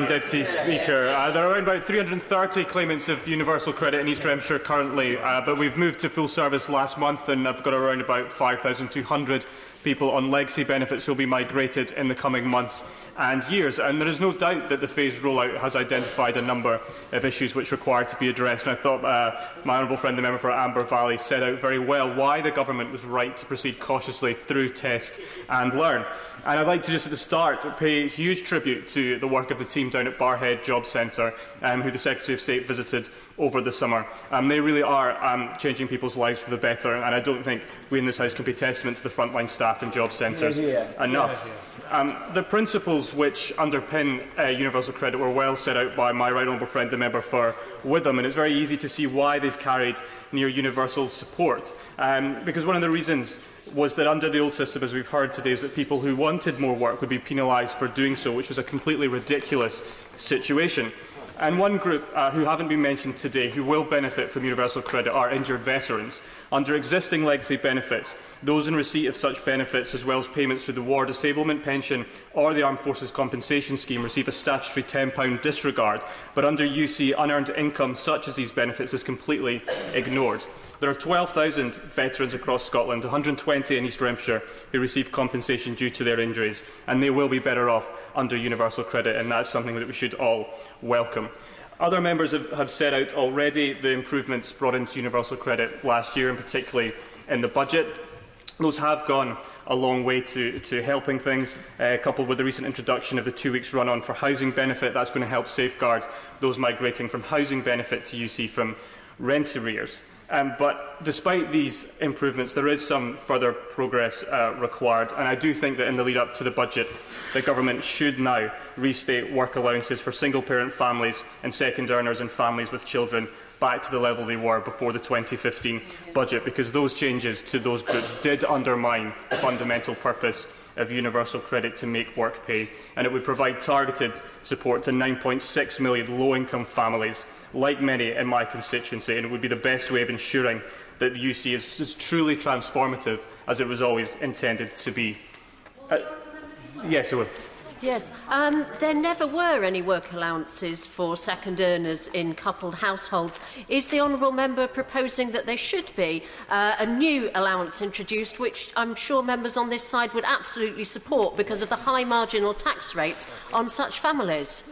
Deputy Speaker, there are around about 330 claimants of universal credit in East Renfrewshire currently, but we've moved to full service last month and I've got around about 5,200 people on legacy benefits who will be migrated in the coming months and years. And there is no doubt that the phased rollout has identified a number of issues which require to be addressed. And I thought my honourable friend, the member for Amber Valley, set out very well why the government was right to proceed cautiously through test and learn. And I'd like to just at the start pay huge tribute to the work of the team down at Barrhead Job Centre, who the Secretary of State visited over the summer. They really are changing people's lives for the better, and I don't think we in this House can pay testament to the frontline staff in job centres enough. The principles which underpin universal credit were well set out by my right honourable friend, the member for Witham, and it's very easy to see why they've carried near universal support. Because one of the reasons was that under the old system, as we've heard today, is that people who wanted more work would be penalised for doing so, which was a completely ridiculous situation. And one group who haven't been mentioned today who will benefit from universal credit are injured veterans. Under existing legacy benefits, those in receipt of such benefits, as well as payments through the War Disablement Pension or the Armed Forces Compensation Scheme, receive a statutory £10 disregard, but under UC, unearned income such as these benefits is completely ignored. There are 12,000 veterans across Scotland, 120 in East Renfrewshire, who receive compensation due to their injuries, and they will be better off under universal credit, and that's something that we should all welcome. Other members have set out already the improvements brought into universal credit last year, and particularly in the budget. Those have gone a long way to helping things, coupled with the recent introduction of the 2 weeks run-on for housing benefit. That's going to help safeguard those migrating from housing benefit to UC from rent arrears. But despite these improvements, there is some further progress required, and I do think that in the lead-up to the budget, the government should now restate work allowances for single-parent families and second earners and families with children back to the level they were before the 2015 budget, because those changes to those groups did undermine the fundamental purpose of universal credit to make work pay, and it would provide targeted support to 9.6 million low-income families, like many in my constituency, and it would be the best way of ensuring that the UC is as truly transformative as it was always intended to be. Yes, it would. Yes, there never were any work allowances for second earners in coupled households. Is the honourable member proposing that there should be a new allowance introduced, which I'm sure members on this side would absolutely support because of the high marginal tax rates on such families?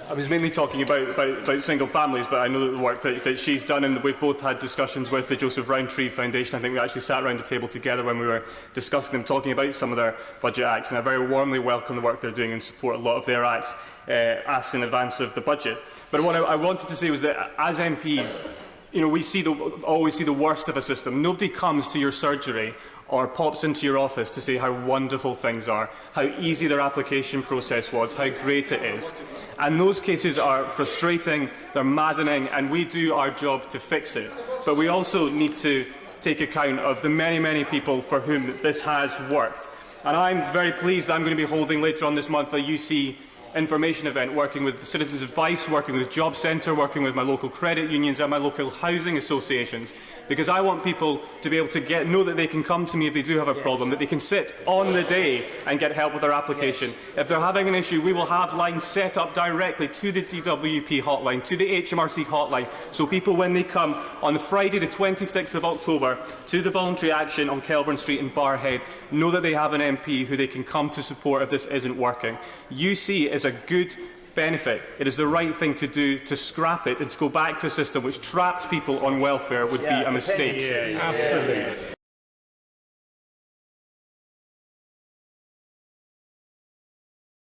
I was mainly talking about single families, but I know that the work that she's done, and we've both had discussions with the Joseph Rowntree Foundation. I think we actually sat around the table together when we were discussing them, talking about some of their budget acts, and I very warmly welcome the work they're doing and support a lot of their acts asked in advance of the budget. But what I wanted to say was that as MPs, we always see the worst of a system. Nobody comes to your surgery or pops into your office to say how wonderful things are, how easy their application process was, how great it is. And those cases are frustrating, they're maddening, and we do our job to fix it. But we also need to take account of the many, many people for whom this has worked. And I'm very pleased that I'm going to be holding later on this month a UC information event, working with Citizens Advice, working with Job Centre, working with my local credit unions and my local housing associations, because I want people to be able to know that they can come to me if they do have a problem, that they can sit on the day and get help with their application. If they're having an issue, we will have lines set up directly to the DWP hotline, to the HMRC hotline, so people, when they come on the Friday the 26th of October to the voluntary action on Kelburn Street in Barrhead, know that they have an MP who they can come to support if this isn't working. UC is a good benefit. It is the right thing to do. To scrap it and to go back to a system which trapped people on welfare would be a mistake. Absolutely.